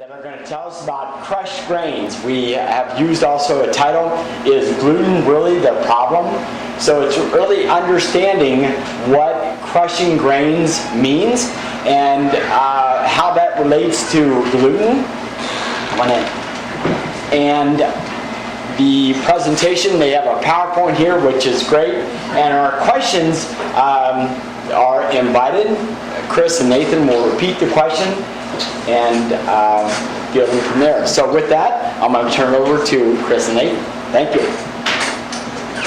that are going to tell us about crushed grains. We have used also a title, Is Gluten Really the Problem? So it's really understanding what crushing grains means and how that relates to gluten. Come on in. And the presentation, they have a PowerPoint here, which is great. And our questions are invited. Chris and Nathan will repeat the question and give them from there. So with that, I'm going to turn it over to Chris and Nathan. Thank you.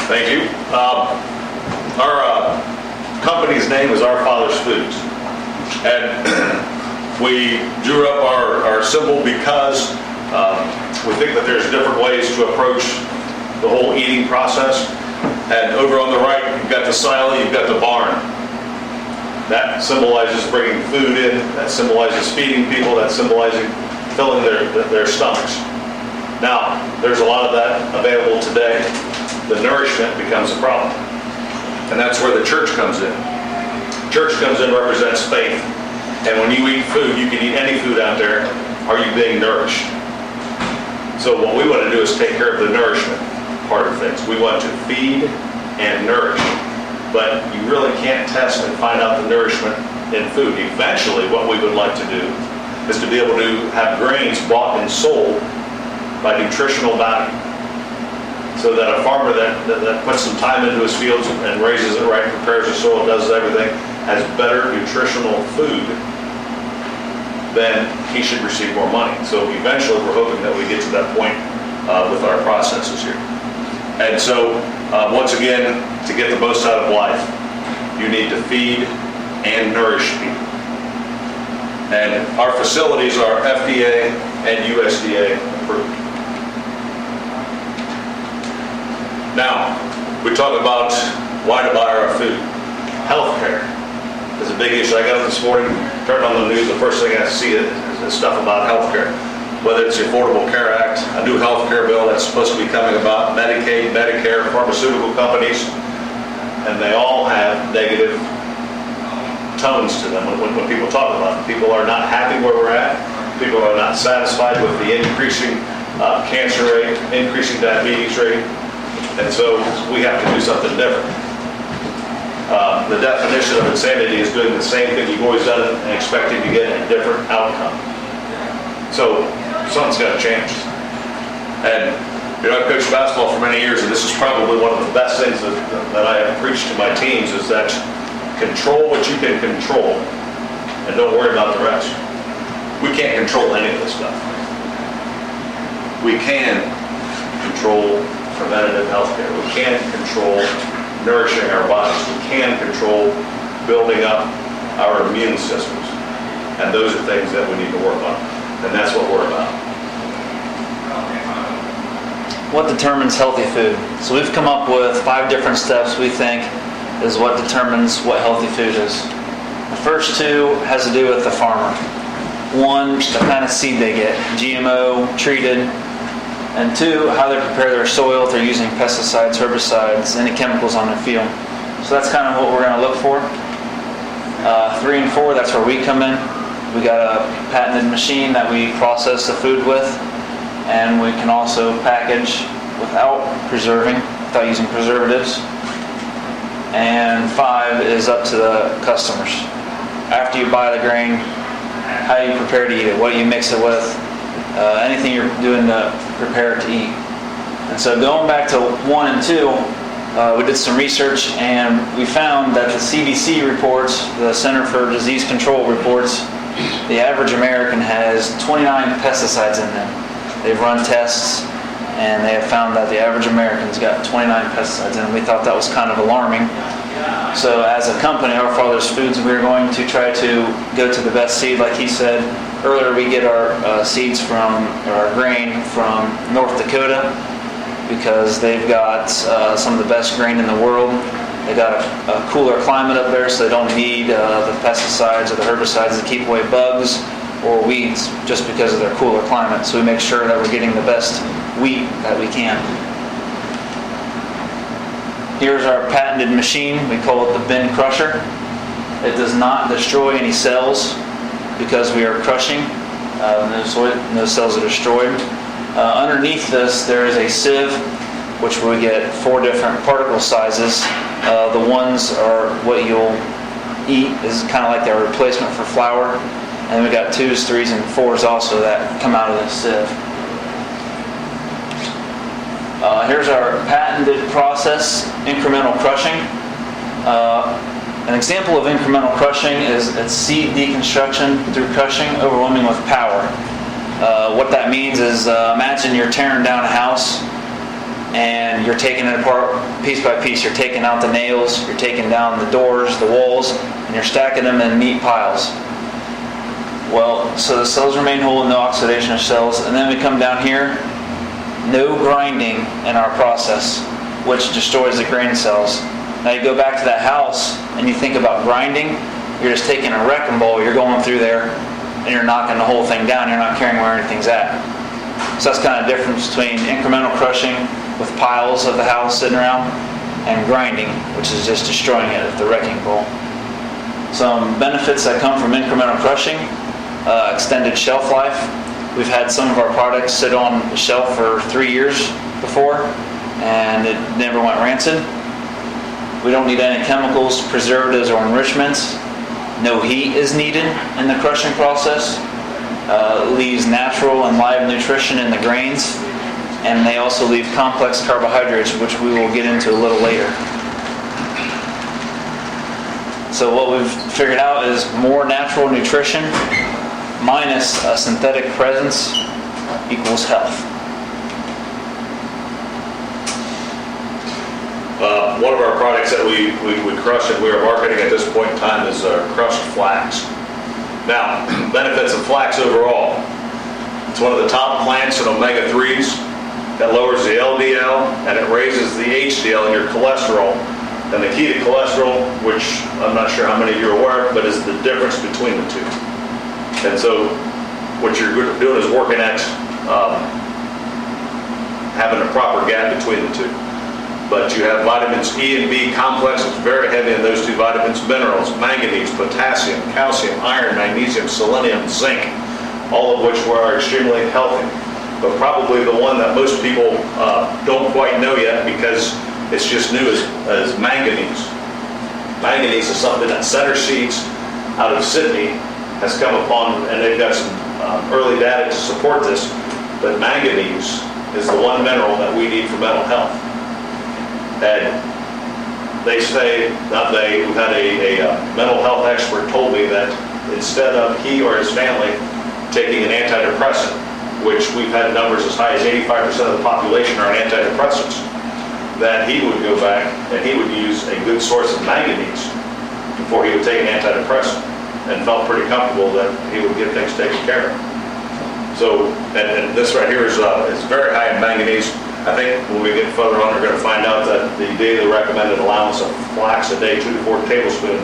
Thank you. Our company's name is Our Father's Foods. And we drew up our symbol because we think that there's different ways to approach the whole eating process. And over on the right, you've got the silo, you've got the barn. That symbolizes bringing food in, that symbolizes feeding people, that symbolizing filling their stomachs. Now, there's a lot of that available today. The nourishment becomes a problem. And that's where the church comes in. Church comes in, represents faith. And when you eat food, you can eat any food out there. Are you being nourished? So what we want to do is take care of the nourishment part of things. We want to feed and nourish. But you really can't test and find out the nourishment in food. Eventually, what we would like to do is to be able to have grains bought and sold by nutritional value. So that a farmer that puts some time into his fields and raises it right, prepares the soil, does everything, has better nutritional food, then he should receive more money. So eventually we're hoping that we get to that point with our processes here. And so once again, to get the most out of life, you need to feed and nourish people. And our facilities are FDA and USDA approved. Now, we talk about why to buy our food. Healthcare is a big issue. I got up this morning, turned on the news, the first thing I see is stuff about healthcare. Whether it's the Affordable Care Act, a new healthcare bill that's supposed to be coming about, Medicaid, Medicare, pharmaceutical companies, and they all have negative tones to them when people talk about it. People are not happy where we're at. People are not satisfied with the increasing cancer rate, increasing diabetes rate. And so we have to do something different. The definition of insanity is doing the same thing you've always done and expecting to get a different outcome. So something's got to change. And I've coached basketball for many years, and this is probably one of the best things that I have preached to my teams is that control what you can control and don't worry about the rest. We can't control any of this stuff. We can control preventative health care. We can control nourishing our bodies. We can control building up our immune systems. And those are things that we need to work on. And that's what we're about. What determines healthy food? So we've come up with 5 different steps we think is what determines what healthy food is. The first 2 has to do with the farmer. 1, the kind of seed they get, GMO, treated. And 2, how they prepare their soil, if they're using pesticides, herbicides, any chemicals on their field. So that's kind of what we're going to look for. 3 and 4, that's where we come in. We got a patented machine that we process the food with, and we can also package without preserving, without using preservatives. And 5 is up to the customers. After you buy the grain, how you prepare to eat it, what you mix it with, anything you're doing to prepare to eat. And so going back to 1 and 2, we did some research and we found that the CDC reports, the Center for Disease Control reports, the average American has 29 pesticides in them. They've run tests and they have found that the average American's got 29 pesticides in them. We thought that was kind of alarming. So as a company, Our Father's Foods, we're going to try to go to the best seed, like he said. Earlier we get our seeds from, or our grain from North Dakota because they've got some of the best grain in the world. They got a cooler climate up there, so they don't need the pesticides or the herbicides to keep away bugs or weeds just because of their cooler climate. So we make sure that we're getting the best wheat that we can. Here's our patented machine. We call it the bin crusher. It does not destroy any cells because we are crushing. Those cells are destroyed. Underneath this, there is a sieve, which we get 4 different particle sizes. The ones are what you'll eat, is kind of like their replacement for flour. And we got 2s, 3s, and 4s also that come out of this sieve. Here's our patented process, incremental crushing. An example of incremental crushing is seed deconstruction through crushing, overwhelming with power. What that means is, imagine you're tearing down a house and you're taking it apart piece by piece. You're taking out the nails, you're taking down the doors, the walls, and you're stacking them in neat piles. Well, so the cells remain whole and no oxidation of cells, and then we come down here, no grinding in our process, which destroys the grain cells. Now you go back to that house and you think about grinding, you're just taking a wrecking ball, you're going through there and you're knocking the whole thing down, you're not caring where anything's at. So that's kind of the difference between incremental crushing with piles of the house sitting around and grinding, which is just destroying it with the wrecking ball. Some benefits that come from incremental crushing: extended shelf life. We've had some of our products sit on the shelf for 3 years before, and it never went rancid. We don't need any chemicals, preservatives, or enrichments. No heat is needed in the crushing process. Leaves natural and live nutrition in the grains, and they also leave complex carbohydrates, which we will get into a little later. So what we've figured out is more natural nutrition minus a synthetic presence equals health. One of our products that we crush and we are marketing at this point in time is crushed flax. Now, benefits of flax overall: it's one of the top plants in omega-3s. That lowers the LDL and it raises the HDL in your cholesterol. And the key to cholesterol, which I'm not sure how many of you are aware of, but is the difference between the two. And so what you're doing is working at having a proper gap between the two. But you have vitamins E and B complex. It's very heavy in those two vitamins. Minerals: manganese, potassium, calcium, iron, magnesium, selenium, zinc, all of which are extremely healthy. But probably the one that most people don't quite know yet, because it's just new, is manganese. Manganese is something that Center Seeds out of Sydney has come upon, and they've got some early data to support this. But manganese is the one mineral that we need for mental health. And they say, not they, we've had a mental health expert told me that instead of he or his family taking an antidepressant, which we've had numbers as high as 85% of the population are on antidepressants, that he would go back and he would use a good source of manganese before he would take an antidepressant, and felt pretty comfortable that he would get things taken care of. So, and this right here is very high in manganese. I think when we get further on, we're going to find out that the daily recommended allowance of flax a day, 2 to 4 tablespoons,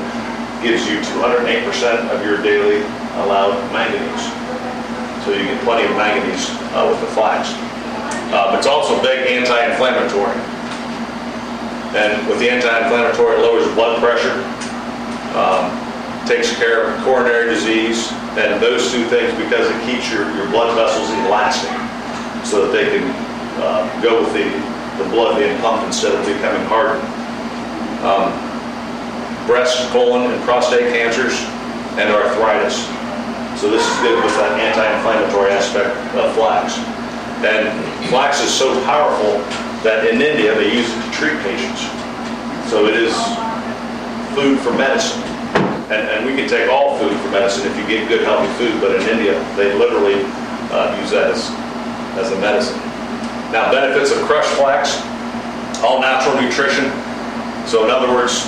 gives you 208% of your daily allowed manganese. So you get plenty of manganese with the flax. It's also big anti-inflammatory. And with the anti-inflammatory, it lowers blood pressure, takes care of coronary disease, and those two things, because it keeps your blood vessels elastic so that they can go with the blood being pumped instead of becoming hardened. Breast, colon, and prostate cancers, and arthritis. So this is good with that anti-inflammatory aspect of flax. And flax is so powerful that in India they use it to treat patients. So it is food for medicine. And we can take all food for medicine if you get good healthy food, but in India they literally use that as a medicine. Now, benefits of crushed flax: all natural nutrition. So in other words,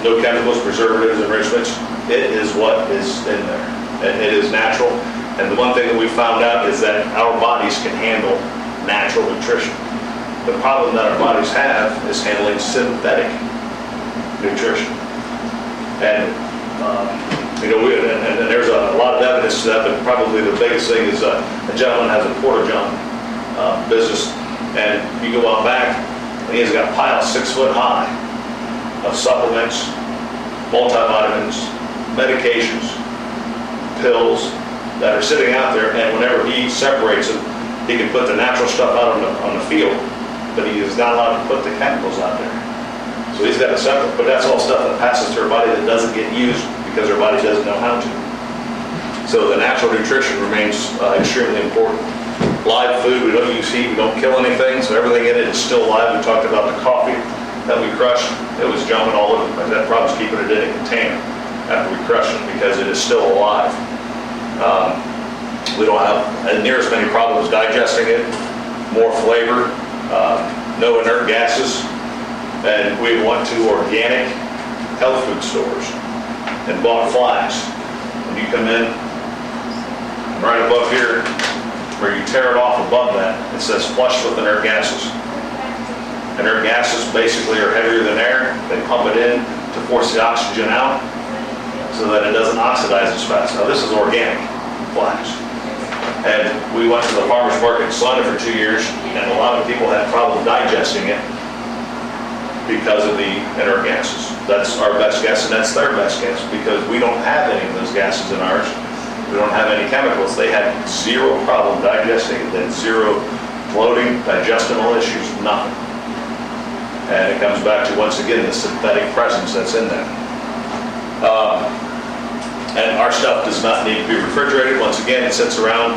no chemicals, preservatives, enrichments. It is what is in there. And it is natural. And the one thing that we found out is that our bodies can handle natural nutrition. The problem that our bodies have is handling synthetic nutrition. And and there's a lot of evidence to that, but probably the biggest thing is a gentleman has a porta-john business, and you go out back, and he's got a pile 6 foot high of supplements, multivitamins, medications, pills, that are sitting out there, and whenever he separates them, he can put the natural stuff out on the field, but he is not allowed to put the chemicals out there. So he's got to separate, but that's all stuff that passes through our body that doesn't get used because our body doesn't know how to. So the natural nutrition remains extremely important. Live food, we don't use heat, we don't kill anything, so everything in it is still live. We talked about the coffee that we crushed, it was jumping all over the place. That problem's keeping it in a container after we crush it because it is still alive. We don't have near as many problems digesting it, more flavor, no inert gases, and we went to organic health food stores and bought flax. When you come in, right above here, where you tear it off above that, it says flush with inert gases. Inert gases basically are heavier than air. They pump it in to force the oxygen out so that it doesn't oxidize as fast. Now this is organic flax. And we went to the farmer's market in Slender for 2 years, and a lot of people had problems digesting it because of the inert gases. That's our best guess, and that's their best guess, because we don't have any of those gases in ours. We don't have any chemicals. They had zero problem digesting it, then zero bloating, digestible issues, nothing. And it comes back to, once again, the synthetic presence that's in there. And our stuff does not need to be refrigerated. Once again, it sits around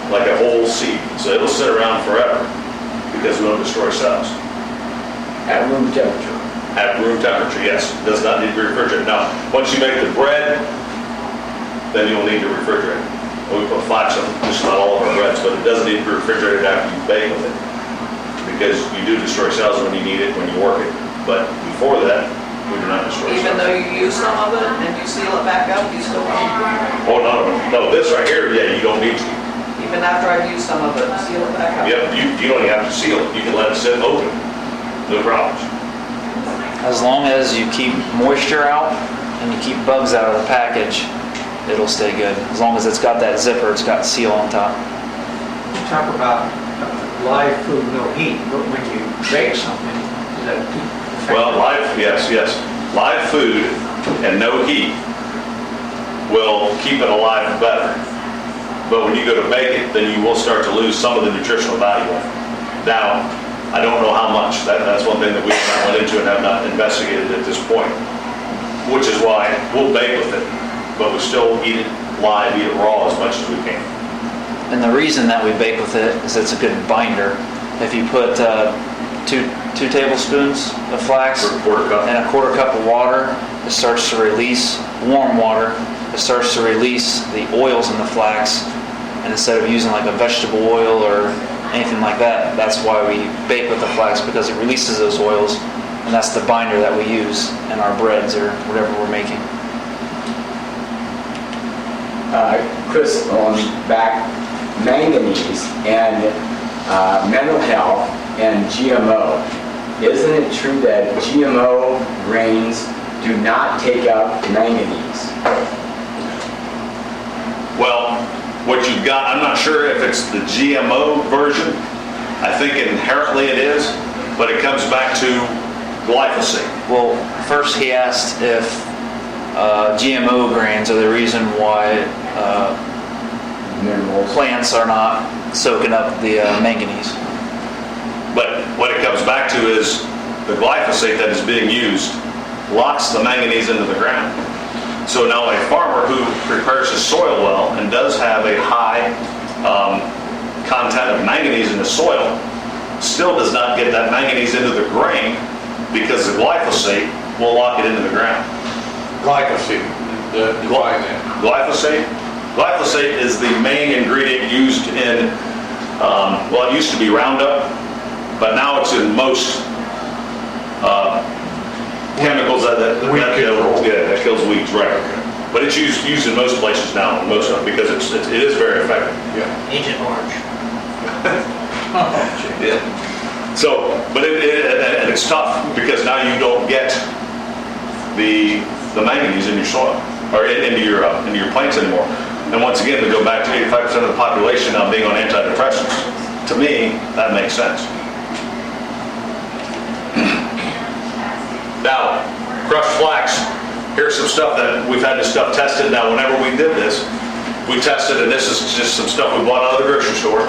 like a whole seed. So it'll sit around forever because we don't destroy cells. At room temperature. At room temperature, yes. It does not need to be refrigerated. Now, once you make the bread, then you'll need to refrigerate it. We put flax on just about all of our breads, but it doesn't need to be refrigerated after you bake with it, because you do destroy cells when you need it, when you work it. But before that, we do not destroy cells. Even though you use some of it and you seal it back up, you still don't? Oh, no, this right here, yeah, you don't need to. Even after I've used some of it, seal it back up? Yep, you don't even have to seal it. You can let it sit open. No problems. As long as you keep moisture out and you keep bugs out of the package, it'll stay good. As long as it's got that zipper, it's got seal on top. You talk about live food, no heat, but when you bake something, does that affect Well, yes. Live food and no heat will keep it alive better. But when you go to bake it, then you will start to lose some of the nutritional value of it. Now, I don't know how much. That's one thing that we have not went into and have not investigated at this point, which is why we'll bake with it, but we still eat it live, eat it raw as much as we can. And the reason that we bake with it is it's a good binder. If you put two tablespoons of flax For a quarter cup. and a quarter cup of water, it starts to release warm water. It starts to release the oils in the flax, and instead of using like a vegetable oil or anything like that, that's why we bake with the flax, because it releases those oils, and that's the binder that we use in our breads or whatever we're making. Chris, on back, manganese and mental health and GMO. Isn't it true that GMO grains do not take up manganese? Well, what you've got, I'm not sure if it's the GMO version. I think inherently it is, but it comes back to glyphosate. Well, first he asked if GMO grains are the reason why Minerals. plants are not soaking up the manganese. But what it comes back to is the glyphosate that is being used locks the manganese into the ground. So now a farmer who prepares his soil well and does have a high content of manganese in the soil still does not get that manganese into the grain because the glyphosate will lock it into the ground. Glyphosate, define that. Glyphosate is the main ingredient used in, well, it used to be Roundup, but now it's in most chemicals that kills weeds, right? But it's used in most places now, because it is very effective. Yeah. Agent Orange? Yeah. So, but and it's tough because now you don't get the manganese in your soil or into your plants anymore. And once again, to go back to 85% of the population now being on antidepressants, to me, that makes sense. Now, crushed flax, here's some stuff that we've had this stuff tested. Now, whenever we did this, we tested, and this is just some stuff we bought out of the grocery store.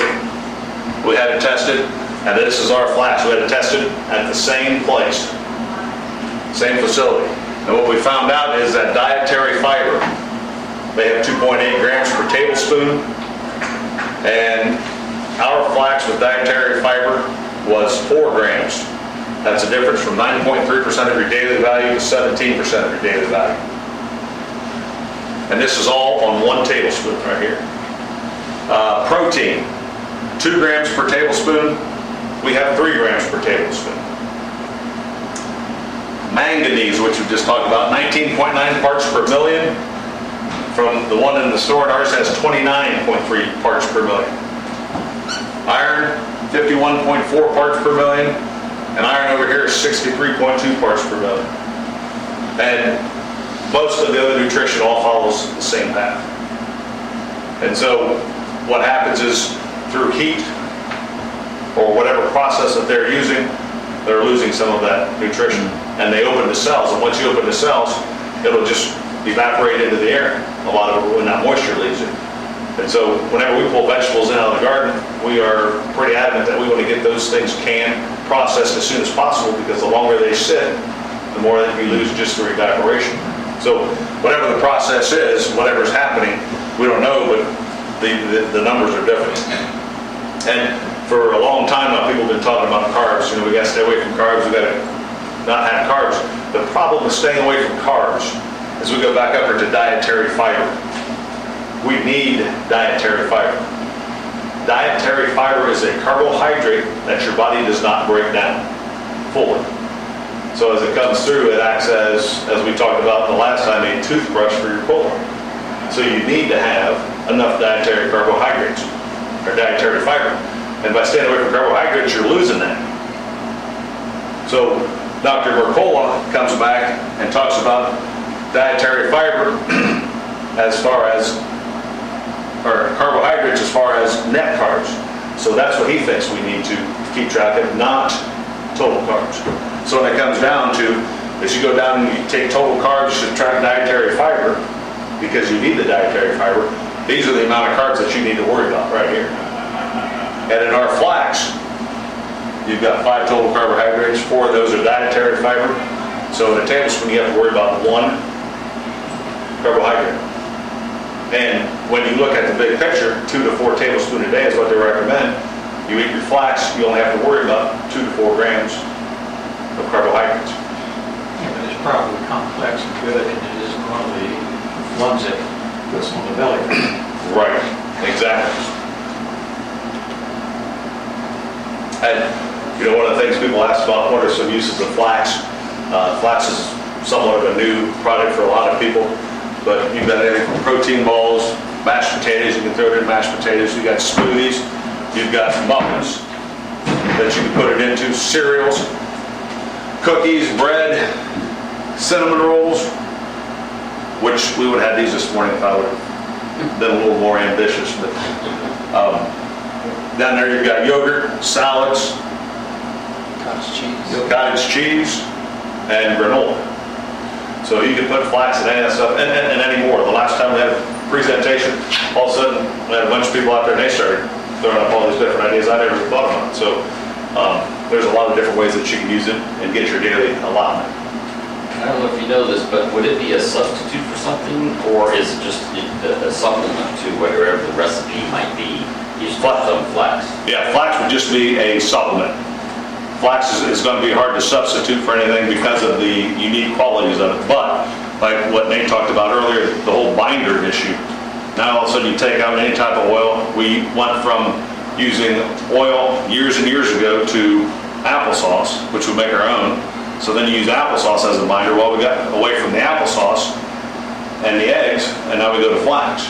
We had it tested, and this is our flax. We had it tested at the same place, same facility. And what we found out is that dietary fiber, they have 2.8 grams per tablespoon, and our flax with dietary fiber was 4 grams. That's a difference from 9.3% of your daily value to 17% of your daily value. And this is all on 1 tablespoon right here. Protein, 2 grams per tablespoon. We have 3 grams per tablespoon. Manganese, which we just talked about, 19.9 parts per million. From the one in the store, ours has 29.3 parts per million. Iron, 51.4 parts per million. And iron over here is 63.2 parts per million. And most of the other nutrition all follows the same path. And so what happens is through heat or whatever process that they're using, they're losing some of that nutrition. And they open the cells. And once you open the cells, it'll just evaporate into the air. A lot of it when that moisture leaves it. And so whenever we pull vegetables in out of the garden, we are pretty adamant that we want to get those things canned, processed as soon as possible, because the longer they sit, the more that you lose just through evaporation. So whatever the process is, whatever's happening, we don't know, but the numbers are different. And for a long time now, people have been talking about carbs. You know, we got to stay away from carbs. We got to not have carbs. The problem with staying away from carbs is we go back up here to dietary fiber. We need dietary fiber. Dietary fiber is a carbohydrate that your body does not break down fully. So as it comes through, it acts as we talked about the last time, a toothbrush for your colon. So you need to have enough dietary carbohydrates, or dietary fiber. And by staying away from carbohydrates, you're losing that. So Dr. Mercola comes back and talks about dietary fiber as far as, or carbohydrates as far as net carbs. So that's what he thinks we need to keep track of, not total carbs. So when it comes down to, as you go down and you take total carbs, you subtract dietary fiber, because you need the dietary fiber, these are the amount of carbs that you need to worry about right here. And in our flax, you've got 5 total carbohydrates, 4 of those are dietary fiber. So in a tablespoon, you have to worry about 1 carbohydrate. And when you look at the big picture, 2 to 4 tablespoons a day is what they recommend. You eat your flax, you only have to worry about 2 to 4 grams of carbohydrates. Yeah, but it's probably complex and good, and it isn't one of the ones that puts on the belly. Right, exactly. And you know, one of the things people ask about, what are some uses of flax? Flax is somewhat of a new product for a lot of people. But you've got everything from protein balls, mashed potatoes, you can throw it in mashed potatoes, you've got smoothies, you've got muffins that you can put it into, cereals, cookies, bread, cinnamon rolls, which we would have had these this morning if I would have been a little more ambitious. But down there you've got yogurt, salads, cottage cheese, and granola. So you can put flax in any of that stuff, and any more. The last time we had a presentation, all of a sudden, we had a bunch of people out there, and they started throwing up all these different ideas I never thought about. So there's a lot of different ways that you can use it and get your daily allotment. I don't know if you know this, but would it be a substitute for something, or is it just a supplement to whatever the recipe might be? Used some flax. Yeah, flax would just be a supplement. Flax is going to be hard to substitute for anything because of the unique qualities of it. But, like what Nate talked about earlier, the whole binder issue. Now all of a sudden you take out any type of oil. We went from using oil years and years ago to applesauce, which we make our own. So then you use applesauce as a binder. Well, we got away from the applesauce and the eggs, and now we go to flax.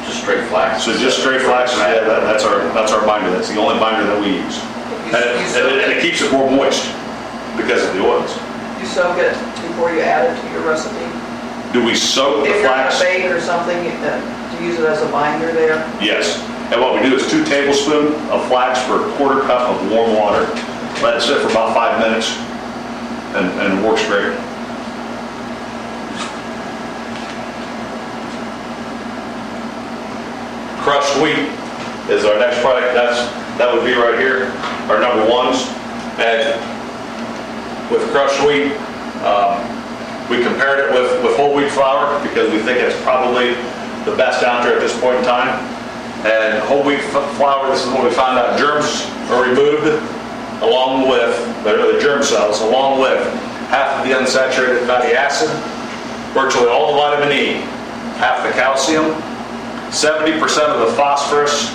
Just straight flax? So just straight flax, yeah, that's our binder. That's the only binder that we use. And it keeps it more moist because of the oils. You soak it before you add it to your recipe? Do we soak the flax? If you're going to bake or something, to use it as a binder there? Yes. And what we do is 2 tablespoons of flax for a quarter cup of warm water. Let it sit for about 5 minutes and it works great. Crushed wheat is our next product. That would be right here, our number ones. And with crushed wheat, we compared it with whole wheat flour because we think it's probably the best out there at this point in time. And whole wheat flour, this is when we found out germs are removed along with, the germ cells, along with half of the unsaturated fatty acid, virtually all the vitamin E, half the calcium, 70% of the phosphorus,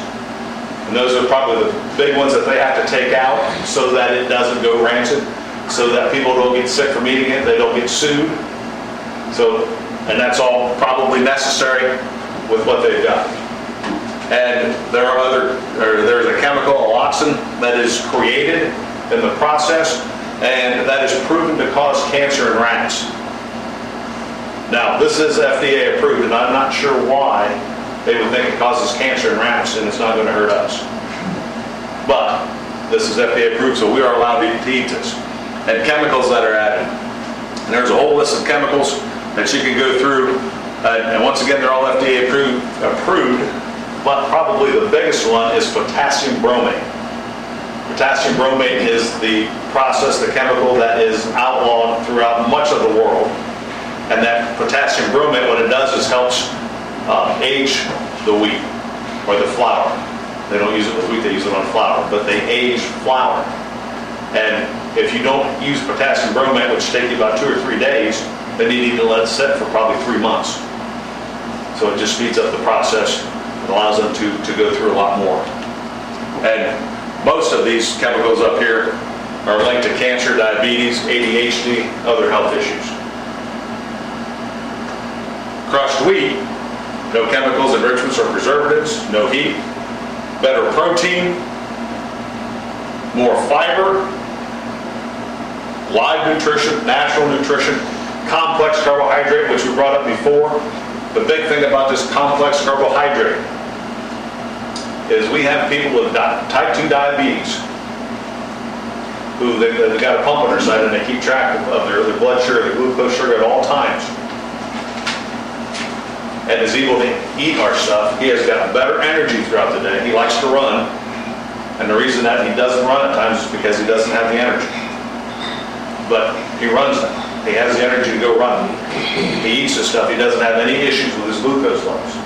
and those are probably the big ones that they have to take out so that it doesn't go rancid, so that people don't get sick from eating it, they don't get sued. So, and that's all probably necessary with what they've got. And there's a chemical, alloxin, that is created in the process, and that is proven to cause cancer in rats. Now, this is FDA approved, and I'm not sure why they would think it causes cancer in rats and it's not going to hurt us. But this is FDA approved, so we are allowed to eat this. And chemicals that are added. And there's a whole list of chemicals that you can go through. And once again, they're all FDA approved, but probably the biggest one is potassium bromate. Potassium bromate is the process, the chemical that is outlawed throughout much of the world. And that potassium bromate, what it does is helps age the wheat or the flour. They don't use it with wheat, they use it on flour, but they age flour. And if you don't use potassium bromate, which takes you about 2 or 3 days, then you need to let it sit for probably 3 months. So it just speeds up the process and allows them to go through a lot more. And most of these chemicals up here are linked to cancer, diabetes, ADHD, other health issues. Crushed wheat, no chemicals, enrichments, or preservatives, no heat, better protein, more fiber, live nutrition, natural nutrition, complex carbohydrate, which we brought up before. The big thing about this complex carbohydrate is we have people with type 2 diabetes who they've got a pump on their side and they keep track of their blood sugar, their glucose sugar at all times. And is able to eat our stuff. He has got better energy throughout the day. He likes to run. And the reason that he doesn't run at times is because he doesn't have the energy. But he runs it. He has the energy to go run. He eats this stuff. He doesn't have any issues with his glucose levels.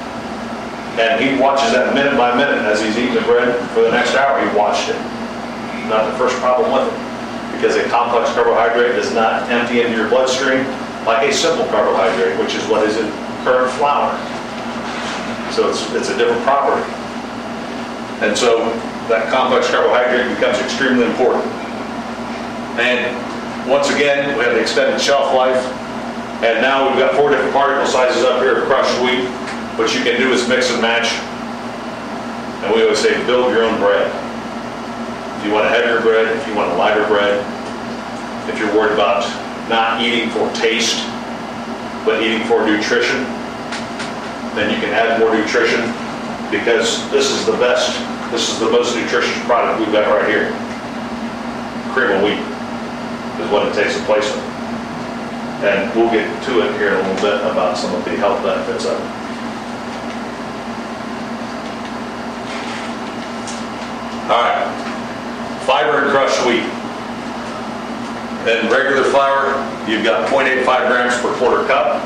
And he watches that minute by minute as he's eating the bread for the next hour. He watched it. Not the first problem with it. Because a complex carbohydrate does not empty into your bloodstream like a simple carbohydrate, which is what is in current flour. So it's a different property. And so that complex carbohydrate becomes extremely important. And once again, we have the extended shelf life. And now we've got 4 different particle sizes up here of crushed wheat. What you can do is mix and match. And we always say, build your own bread. If you want a heavier bread, if you want a lighter bread, if you're worried about not eating for taste, but eating for nutrition, then you can add more nutrition because this is the best, this is the most nutritious product we've got right here. Cream of wheat is what it takes the place of. And we'll get to it here in a little bit about some of the health benefits of it. All right, fiber and crushed wheat. In regular flour, you've got 0.85 grams per quarter cup.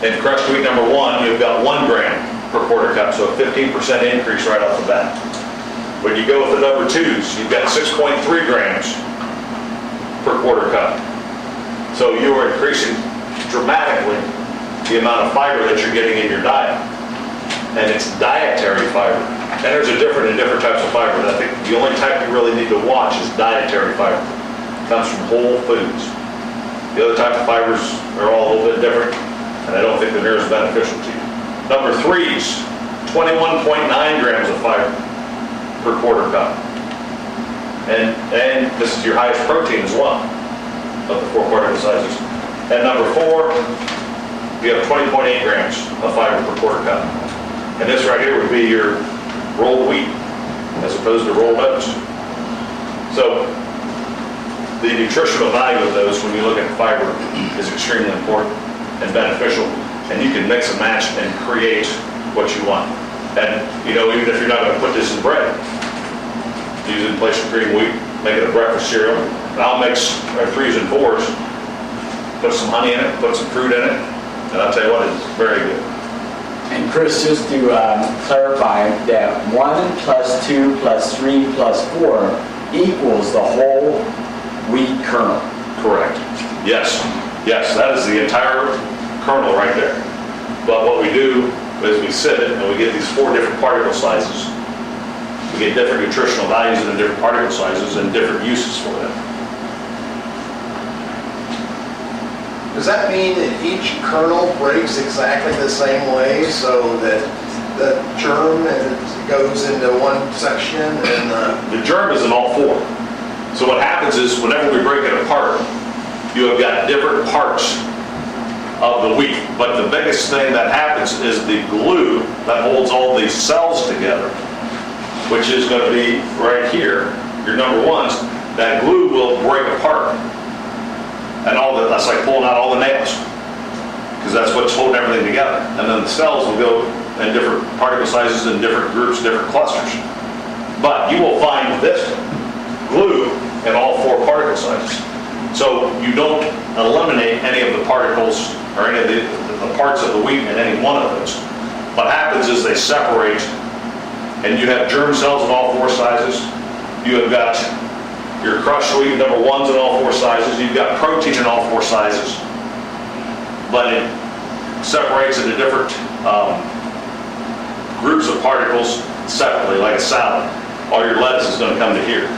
In crushed wheat number 1, you've got 1 gram per quarter cup, so a 15% increase right off the bat. When you go with the number 2s, you've got 6.3 grams per quarter cup. So you are increasing dramatically the amount of fiber that you're getting in your diet. And it's dietary fiber. And there's a different types of fiber. I think the only type you really need to watch is dietary fiber. Comes from whole foods. The other type of fibers are all a little bit different, and I don't think they're near as beneficial to you. Number 3s, 21.9 grams of fiber per quarter cup. And this is your highest protein as well, of the 4 particle sizes. And number 4, you have 20.8 grams of fiber per quarter cup. And this right here would be your rolled wheat, as opposed to rolled oats. So, the nutritional value of those, when you look at fiber, is extremely important and beneficial, and you can mix and match and create what you want. And, you know, even if you're not gonna put this in bread, use it in place of cream wheat, make it a breakfast cereal. And I'll mix our 3s and 4s, put some honey in it, put some fruit in it, and I'll tell you what, it's very good. And Chris, just to clarify, that 1 plus 2 plus 3 plus 4 equals the whole wheat kernel. Correct. Yes, yes, that is the entire kernel right there. But what we do is we sieve it, and we get these 4 different particle sizes. We get different nutritional values in the different particle sizes and different uses for them. Does that mean that each kernel breaks exactly the same way, so that the germ goes into one section and The germ is in all 4. So what happens is whenever we break it apart, you have got different parts of the wheat. But the biggest thing that happens is the glue that holds all these cells together, which is going to be right here, your number 1s, that glue will break apart. And that's like pulling out all the nails, because that's what's holding everything together. And then the cells will go in different particle sizes and different groups, different clusters. But you will find this glue in all 4 particle sizes. So you don't eliminate any of the particles or any of the parts of the wheat in any one of those. What happens is they separate, and you have germ cells in all 4 sizes. You have got your crushed wheat number 1s in all 4 sizes. You've got protein in all 4 sizes. But it separates into different groups of particles separately, like a salad. All your lettuce is going to come to here.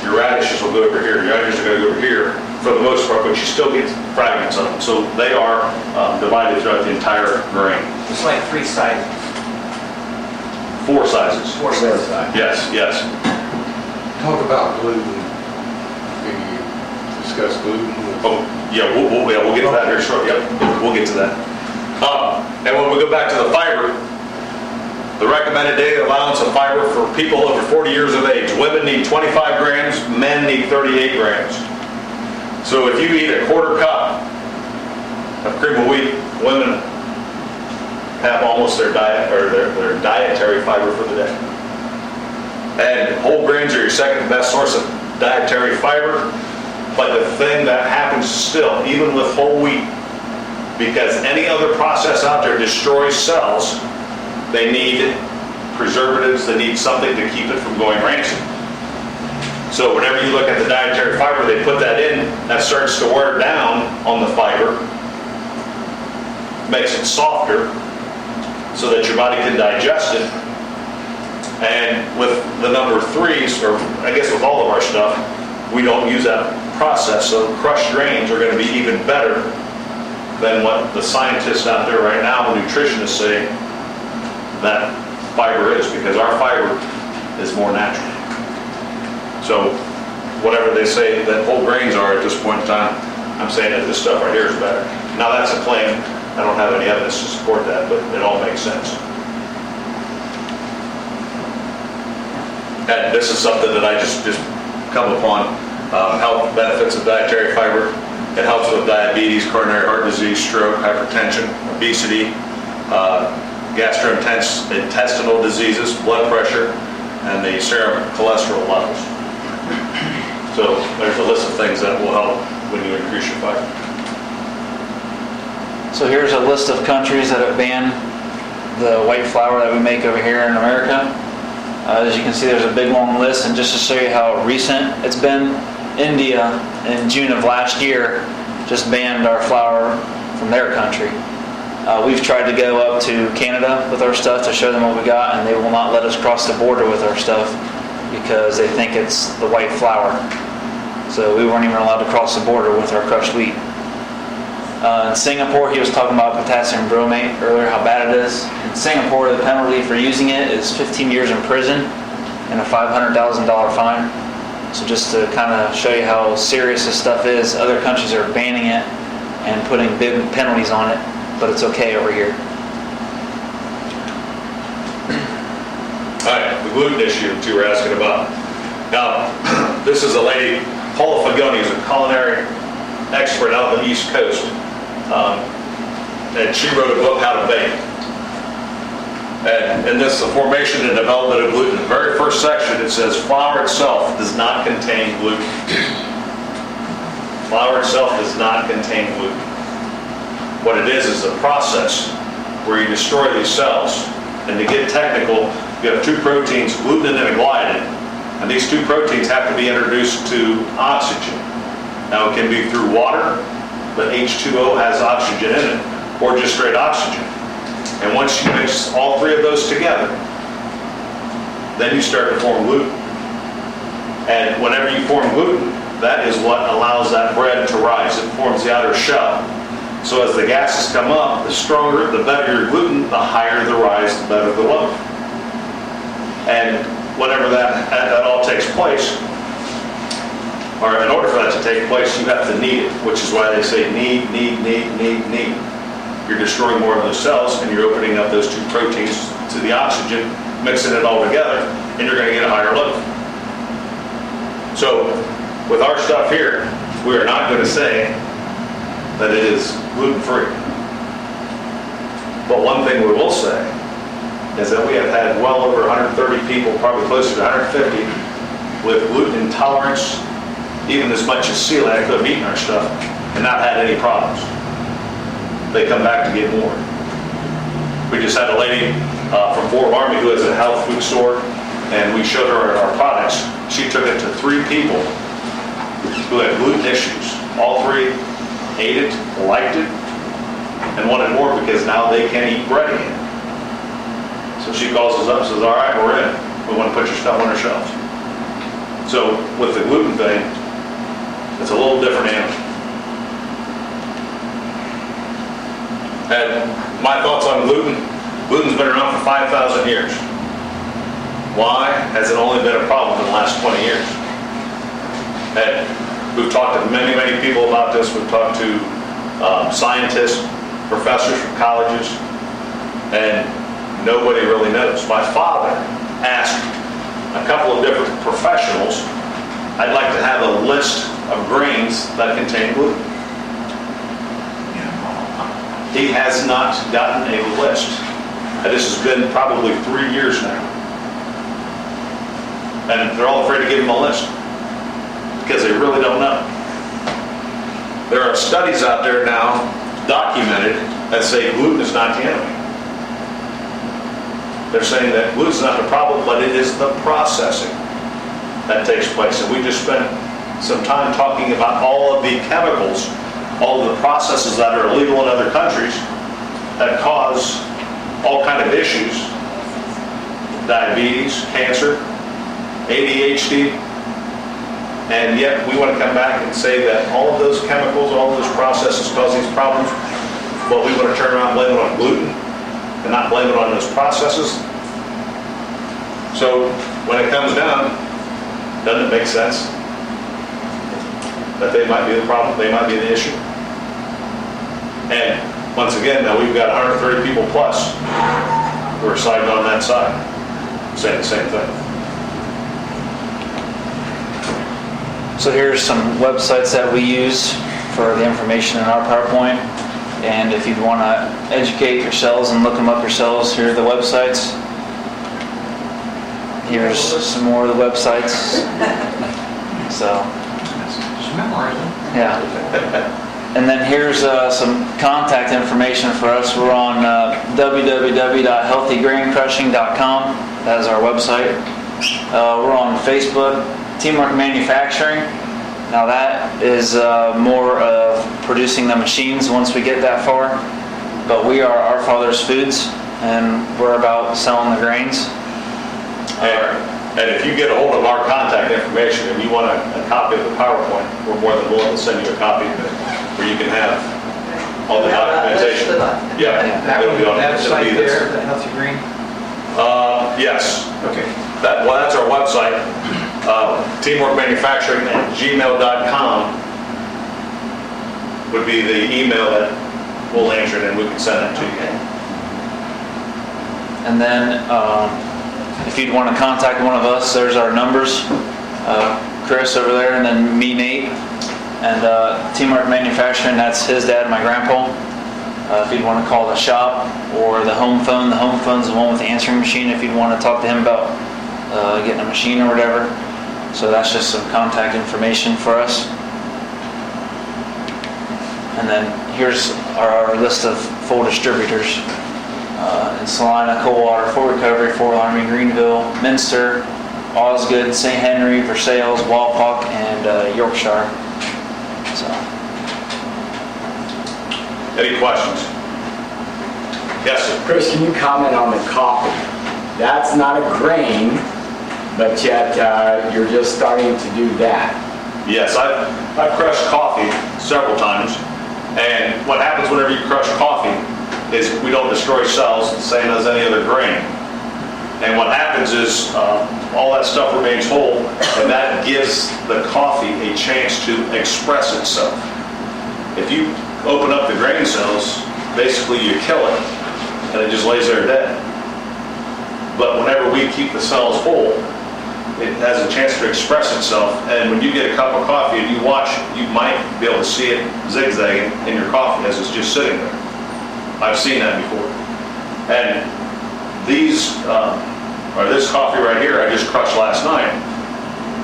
Your radishes will go over here. Your onions are going to go over here for the most part, but you still get fragments of them. So they are divided throughout the entire grain. It's like 3 sizes. 4 sizes. 4 sizes. Yes, yes. Talk about gluten. Can you discuss gluten? Oh, yeah, we'll get to that here shortly. Yep, we'll get to that. And when we go back to the fiber, the recommended daily allowance of fiber for people over 40 years of age. Women need 25 grams, men need 38 grams. So if you eat a 1/4 cup of cream of wheat, women have almost their diet or their dietary fiber for the day. And whole grains are your second best source of dietary fiber. But the thing that happens still, even with whole wheat, because any other process out there destroys cells, they need preservatives, they need something to keep it from going rancid. So whenever you look at the dietary fiber, they put that in, that starts to wear down on the fiber, makes it softer so that your body can digest it. And with the number 3s, or I guess with all of our stuff, we don't use that process. So crushed grains are going to be even better than what the scientists out there right now, the nutritionists, say that fiber is, because our fiber is more natural. So whatever they say that whole grains are at this point in time, I'm saying that this stuff right here is better. Now that's a claim. I don't have any evidence to support that, but it all makes sense. And this is something that I just come upon. Health benefits of dietary fiber. It helps with diabetes, coronary heart disease, stroke, hypertension, obesity, gastrointestinal diseases, blood pressure, and the serum cholesterol levels. So there's a list of things that will help when you increase your fiber. So here's a list of countries that have banned the white flour that we make over here in America. As you can see, there's a big long list, and just to show you how recent it's been, India in June of last year just banned our flour from their country. We've tried to go up to Canada with our stuff to show them what we got, and they will not let us cross the border with our stuff because they think it's the white flour. So we weren't even allowed to cross the border with our crushed wheat. In Singapore, he was talking about potassium bromate earlier, how bad it is. In Singapore, the penalty for using it is 15 years in prison and a $500,000 fine. So just to kind of show you how serious this stuff is, other countries are banning it and putting big penalties on it, but it's okay over here. All right, the gluten issue that you were asking about. Now, this is a lady, Paula Fagoni, who's a culinary expert out on the East Coast. And she wrote a book, How to Bake. And in this formation and development of gluten, the very first section, it says flour itself does not contain gluten. Flour itself does not contain gluten. What it is a process where you destroy these cells. And to get technical, you have two proteins, gluten and a gliadin. And these two proteins have to be introduced to oxygen. Now it can be through water, but H2O has oxygen in it, or just straight oxygen. And once you mix all three of those together, then you start to form gluten. And whenever you form gluten, that is what allows that bread to rise. It forms the outer shell. So as the gases come up, the stronger, the better your gluten, the higher the rise, the better the loaf. And whenever that all takes place, or in order for that to take place, you have to knead it, which is why they say knead. You're destroying more of those cells, and you're opening up those two proteins to the oxygen, mixing it all together, and you're going to get a higher loaf. So with our stuff here, we are not going to say that it is gluten-free. But one thing we will say is that we have had well over 130 people, probably closer to 150, with gluten intolerance, even as much as celiac, who have eaten our stuff and not had any problems. They come back to get more. We just had a lady from Fort Army who has a health food store, and we showed her our products. She took it to 3 people who had gluten issues. All 3 ate it, liked it, and wanted more because now they can't eat bread again. So she calls us up and says, all right, we're in. We want to put your stuff on our shelves. So with the gluten thing, it's a little different animal. And my thoughts on gluten, gluten's been around for 5,000 years. Why has it only been a problem in the last 20 years? And we've talked to many, many people about this. We've talked to scientists, professors from colleges, and nobody really knows. My father asked a couple of different professionals, I'd like to have a list of grains that contain gluten. He has not gotten a list. And this has been probably 3 years now. And they're all afraid to give him a list because they really don't know. There are studies out there now, documented, that say gluten is not the enemy. They're saying that gluten is not the problem, but it is the processing that takes place. And we just spent some time talking about all of the chemicals, all of the processes that are illegal in other countries that cause all kind of issues, diabetes, cancer, ADHD, and yet we want to come back and say that all of those chemicals, all of those processes cause these problems, but we want to turn around and blame it on gluten and not blame it on those processes. So when it comes down, doesn't it make sense that they might be the problem, they might be the issue? And once again, now we've got 130 people plus who are siding on that side, saying the same thing. So here's some websites that we use for the information in our PowerPoint. And if you'd want to educate yourselves and look them up yourselves, here are the websites. Here's some more of the websites. So, Just memorize them. yeah. And then here's some contact information for us. We're on www.healthygraincrushing.com. That is our website. We're on Facebook, Teamwork Manufacturing. Now that is more of producing the machines once we get that far. But we are Our Father's Foods, and we're about selling the grains. And if you get a hold of our contact information and you want a copy of the PowerPoint, we're more than willing to send you a copy of it, where you can have all the documentation. Yeah, it'll be on That it'll site be this. there, the Healthy Green? Yes. Okay. That's our website. Teamworkmanufacturing@gmail.com would be the email that we'll answer it and we can send it to you. And then if you'd want to contact one of us, there's our numbers. Chris over there, and then me, Nate. And Teamwork Manufacturing, that's his dad, my grandpa. if you'd want to call the shop, or the home phone. The home phone's the one with the answering machine if you'd want to talk to him about getting a machine or whatever. So that's just some contact information for us. And then here's our list of full distributors. In Salina, Coldwater, Fort Recovery, Fort Laramie, Greenville, Minster, Osgood, St. Henry, Versailles, Walpock, and Yorkshire. So. Any questions? Yes, sir. Chris, can you comment on the coffee? That's not a grain, but yet you're just starting to do that. Yes, I've crushed coffee several times, and what happens whenever you crush coffee is we don't destroy cells the same as any other grain. And what happens is all that stuff remains whole, and that gives the coffee a chance to express itself. If you open up the grain cells, basically you kill it, and it just lays there dead. But whenever we keep the cells whole, it has a chance to express itself. And when you get a cup of coffee and you watch, you might be able to see it zigzagging in your coffee as it's just sitting there. I've seen that before. And these, or this coffee right here, I just crushed last night.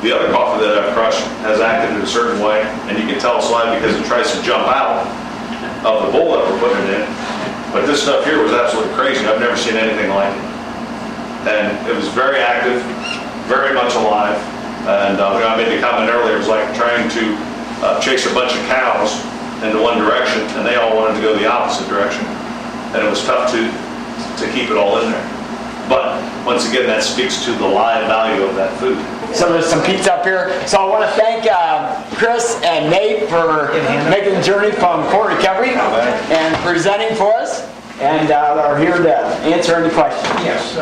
The other coffee that I've crushed has acted in a certain way, and you can tell it's live because it tries to jump out of the bowl that we're putting it in. But this stuff here was absolutely crazy. I've never seen anything like it. And it was very active, very much alive. And I made the comment earlier, it was like trying to chase a bunch of cows into one direction, and they all wanted to go the opposite direction. And it was tough to keep it all in there. But once again, that speaks to the live value of that food. So there's some pizza up here. So I want to thank Chris and Nate for making the journey from Fort Recovery and presenting for us, and are here to answer any questions. Yes,